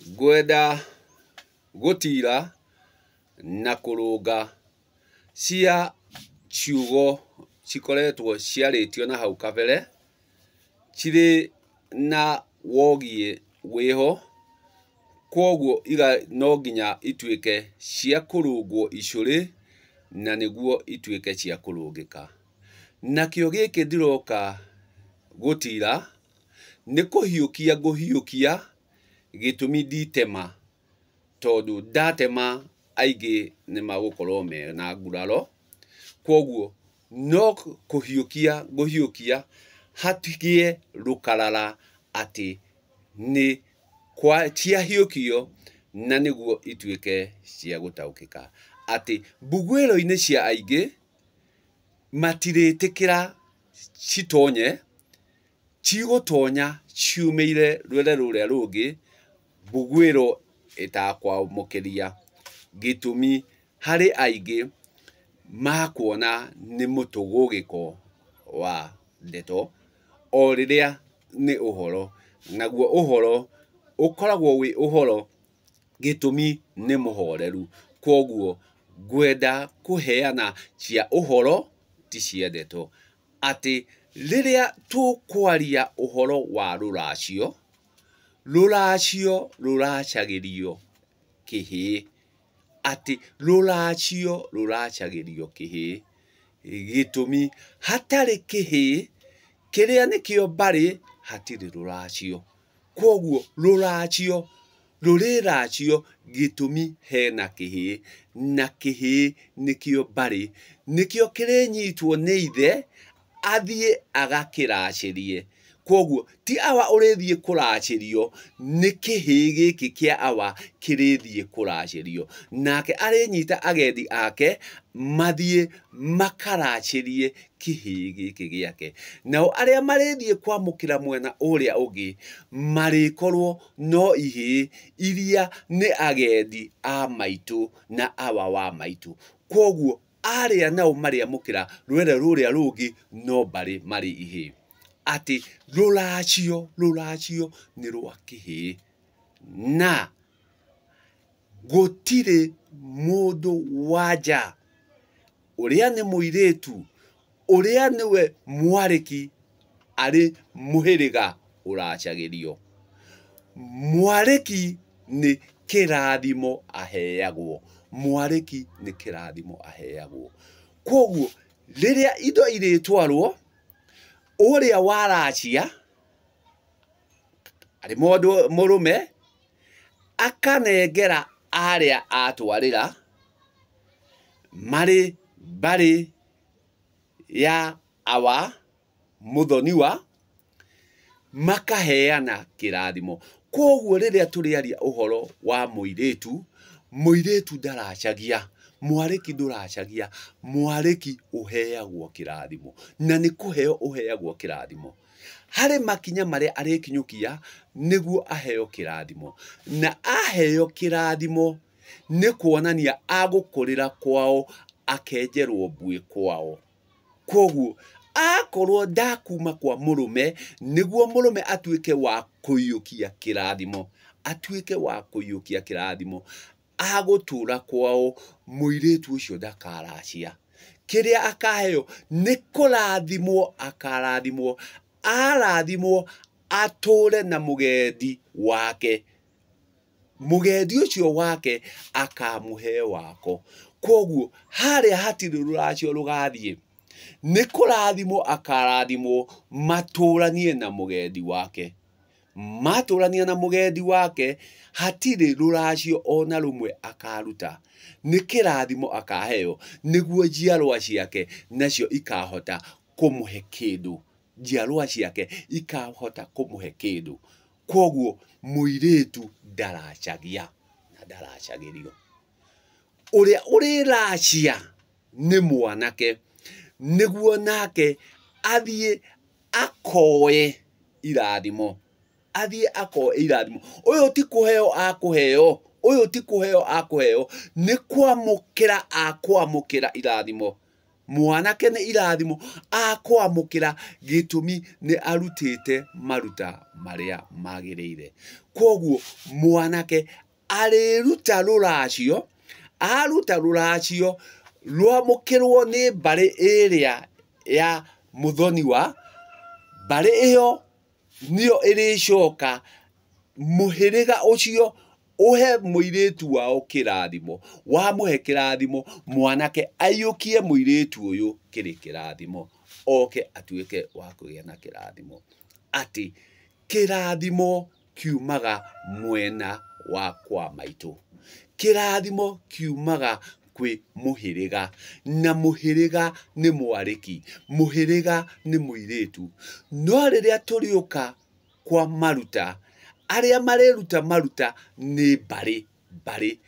Gwenda gutira na kurunga cia ciugo cikoretwo ciaritio na hau kabere ciri na wogie wiho, kwoguo no nginya ituike cia kurungwo icuri na niguo ituike cia kurungika. Nakio giki ndiroka gutira ni kuhiukia nguhiukia gitumi nditema, tondu ndatema aingi ni magukorwo me na nguraro, kwoguo no kuhiukia nguhiukia hatigie rukarara ati ni ciahiukio na niguo ituike cia gutaukika, ati mbugwiro-ini cia aingi matiritikira citonye, cigutonya ciumeire rwere ruria rungi mbugwiro itakwamukiria, gitumi hari aingi makuona ni mutugugiko wa ndeto o riria ni uhoro, naguo uhoro ukoragwo wi uhoro gitumi ni muhoreru, kwoguo ngwenda kuheana cia uhoro ti cia ndeto, ati riria tukwaria uhoro wa ruracio, ruracio ruracagirio kihi, ati ruracio ruracagirio kihi, gitumi hatari kihi kiria nikio bari hatiri ruracio, kwoguo ruracio ruriracio gitumi hena kihi, na kihi nikio bari, nikio kirinyitwo ni ithe athie agakiracirie, kwoguo ti awa urithie kuracirio, ni kihi giki kia awa kirithie kuracirio, nake arinyita agendi ake mathie makaracirie kihi giki giake. Nao aria marithie kwamukira mwena uria ungi marikorwo no ihi iria ni agendi a maitu na awa wa maitu, kwoguo aria nao mariamukira rwere ruria rungi no bari mari ihi, ati ruracio ni rwa kihi, na gutiri mundu wanja uria ni muiritu uria niwe mwariki ari muhiriga uracagirio. Mwariki ni kirathimo aheagwo, mwariki ni kirathimo aheagwo, kwoguo riria indo iritwarwo uria waracia ari mundu murume akanengera aria atwarira mari bari ya awa muthoniwa makaheana kirathimo. Kwoguo riria turiaria uhoro wa muiritu, muiritu ndaracagia, mwariki nduracagia, mwariki uheagwo kirathimo, na ni kuheo uheagwo kirathimo. Hari makinya maria arikinyukia niguo aheo kirathimo, na aheo kirathimo ni kuonania agukurira kwao akenjerwo mbui kwao, kwoguo akorwo ndakuma kwa murume niguo murume atuike wa kuiyukia kirathimo, atuike wa kuiyukia kirathimo, agutura kwao muiritu ucio ndakaracia. Kiria akaheo ni kurathimwo, akarathimwo, arathimwo ature na mugendi wake, mugendi ucio wake akamuhe wako, kwoguo haria hatiri ruracio rugathie ni kurathimwo akarathimwo maturanie na mugendi wake, maturania na mugendi wake hatiri ruracio ona rumwe akaruta, ni kirathimo akaheo niguo njiarwa ciake nacio ikahota kumuhe kindu, njiarwa ciake ikahota kumuhe kindu, kwoguo muiritu ndaracagia na ndaracagirio. Uria uriracia ni mwanake niguo nake athie akoe irathimo, athie akoe irathimo. Uyu ti kuheo akuheo, uyu ti kuheo akuheo, ni kwamukira akwamukira irathimo, mwanake nĩ irathimo akwamũkĩra gĩtũmi nĩ arutĩte maruta marĩa magĩrĩire. Koguo mwanake arĩruta rũracio, aruta rũracio rwamũkĩrwo nĩ mbarĩ ĩrĩa ya mũthoni wa mbarĩ ĩyo nĩyo ĩrĩcoka mũhĩrĩga ũcio uhe mũirĩtu wao kĩrathimo. Wamũhe kĩrathimo, mwanake aiyũkie mũirĩtu ũyũ kĩrĩ kĩrathimo, oke atuĩke wa kũgĩa na kĩrathimo. Atĩ kĩrathimo kiumaga mwena wa kwa maitũ, kĩrathimo kiumaga kwĩ mũhĩrĩga, na mũhĩrĩga nĩ mwarĩki, mũhĩrĩga nĩ mũirĩtu. No rĩrĩa tũrĩũka kwa maruta, arĩa marĩruta maruta nĩ mbarĩ,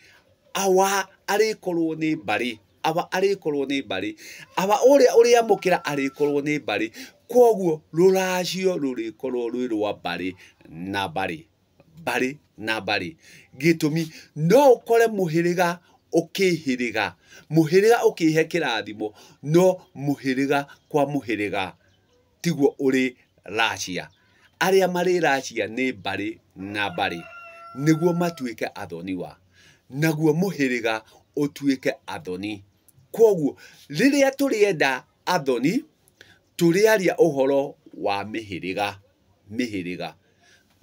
awa arĩkorwo nĩ mbarĩ, awa ũrĩa ũrĩamũkĩra arĩkorwo nĩ mbarĩ. Koguo rũracio rũrĩkorwo rwĩ rwa mbarĩ na mbarĩ. Gĩtũmi no ũkore mũhĩrĩga ũkĩhĩrĩga, mũhĩrĩga ũkĩhe kĩrathimo, no mũhĩrĩga kwa mũhĩrĩga tiguo ũrĩ racia. Arĩa marĩ racia nĩ mbarĩ na mbarĩ nĩguo matuĩke athoni wa, naguo mũhĩrĩga ũtuĩke athoni. Koguo rĩrĩa tũrĩenda athoni, tũrĩaria ũhoro wa mĩhĩrĩga.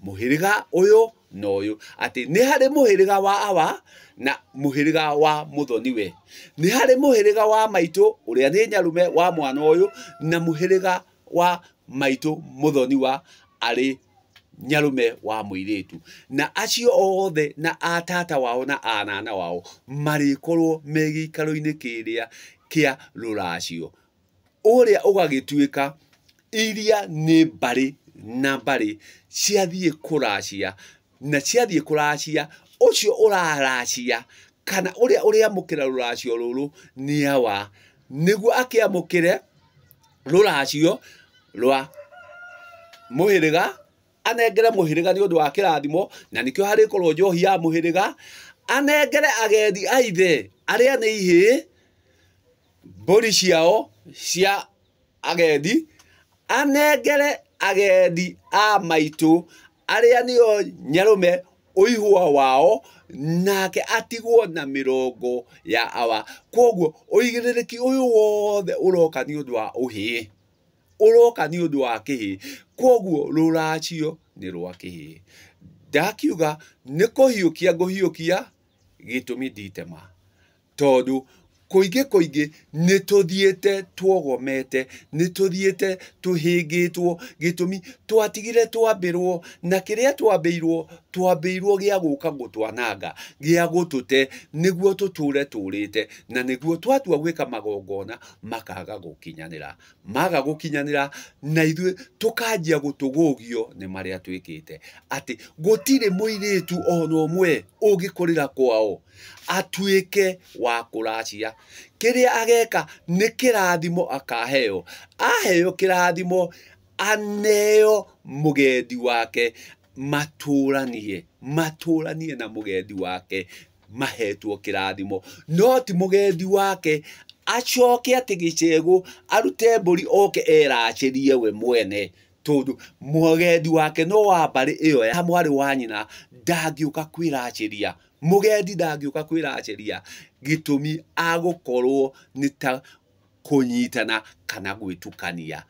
Mũhĩrĩga ũyũ na ũyũ, atĩ nĩ harĩ mũhĩrĩga wa awa na mũhĩrĩga wa mũthoniwe, nĩ harĩ mũhĩrĩga wa maitũ ũrĩa nĩ nyarume wa mwana ũyũ, na mũhĩrĩga wa maitũ mũthoni wa arĩ nyarume wa mũirĩtu, na acio othe na atata wao na anana wao marĩkorwo me gĩikaro-inĩ kĩrĩa kĩa rũracio. Ũrĩa ũgagĩtuĩka iria nĩ mbarĩ na mbarĩ ciathiĩ kũracia, na ciathiĩ kũracia, ũcio ũraracia kana ũrĩa ũrĩamũkĩra rũracio rũrũ nĩ awa, nĩguo akĩamũkĩre rũracio rwa mũhĩrĩga, anengere mũhĩrĩga nĩ ũndũ wa kĩrathimo, na nĩkĩo harĩkorwo njohi ya mũhĩrĩga. Anengere agendi a ithe arĩa nĩ ihĩ, mbũri ciao cia agendi, anengere agendi a maitũ arĩa nĩo nyarume ũihwa wao, nake atigwo na mĩrongo ya awa. Koguo ũigĩrĩrĩki ũyũ wothe ũroka nĩ ũndũ wa ũhĩ, ũroka nĩ ũndũ wa kĩhĩ. Koguo rũracio nĩ rwa kĩhĩ. Ndakiuga nĩ kũhiũkia ngũhiũkia, gĩtũmi nditema, tondũ kũingĩ nĩ tũthiĩte tuogomete, nĩ tũthiĩte tũhĩngĩtwo, gĩtũmi twatigire twambĩrwo, na kĩrĩa twambĩirwo gĩa gũka gũtwananga, gĩa gũtũte, nĩguo tũtũre tũrĩte, na nĩguo twatua gwĩka magongona makaga gũkinyanĩra, maga gũkinyanĩra, na ithuĩ tũkanjia gũtũgũgio nĩ marĩa twĩkĩte. Atĩ gũtirĩ mũirĩtu ona ũmwe ũngĩkũrĩra kwao atuĩke wa kũracia. Kĩrĩa ageka nĩ kĩrathimo akaheo, aheo kĩrathimo aneo mũgendi wake, matũranie na mũgendi wake mahetwo kĩrathimo. No ti mũgendi wake acoke atĩ gĩcegũ arute mbũri oke eracĩrie we mwene, tondũ mũgendi wake no wa mbarĩ ĩyo ya mwarĩ wa nyina, ndangĩũka kwĩracĩria. Mũgendi ndangĩũka kwĩracĩria, gĩtũmi agũkorwo nĩ ta kũnyitana kana gwĩtukania,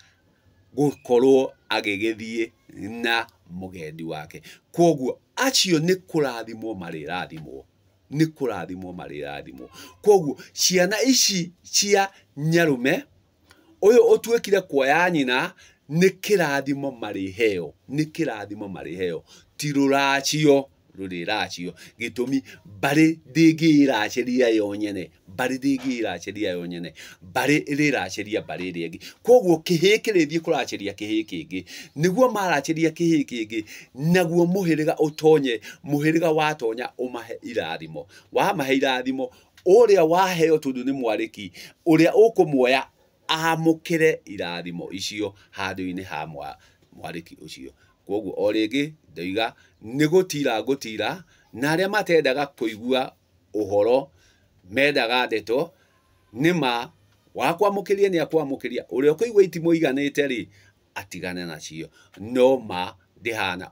gũkorwo agĩgĩthiĩ na mũgendi wake. Koguo acio nĩ kũrathimwo marĩrathimwo, nĩ kũrathimwo marĩrathimwo. Koguo ciana ici cia nyarume ũyũ ũtuĩkire kuoya nyina, nĩ kĩrathimo marĩheo, nĩ kĩrathimo marĩheo, ti rũracio rũrĩracio. Gĩtũmi mbarĩ ndĩngĩĩracĩria yo nyene, mbarĩ ndĩngĩĩracĩria yo nyene, mbarĩ ĩrĩracĩria mbarĩ ĩrĩa ĩngĩ. Koguo kĩhĩ kĩrĩthiĩ kũracĩria kĩhĩ kĩngĩ, nĩguo maracĩria kĩhĩ kĩngĩ, naguo mũhĩrĩga ũtonye, mũhĩrĩga watonya ũmahe irathimo. Wamahe irathimo, ũrĩa waheo tondũ nĩ mwarĩki, ũrĩa ũkũmuoya amũkĩre irathimo icio handũ-inĩ ha mwarĩki ũcio. Koguo o rĩngĩ ndoiga nĩ gũtira, na arĩa matendaga kũigua ũhoro, mendaga ndeto, nĩma wakwamũkĩria nĩ akwamũkĩria ũrĩa ũkũigua itimuiganĩte rĩ atigane nacio no ma ndihana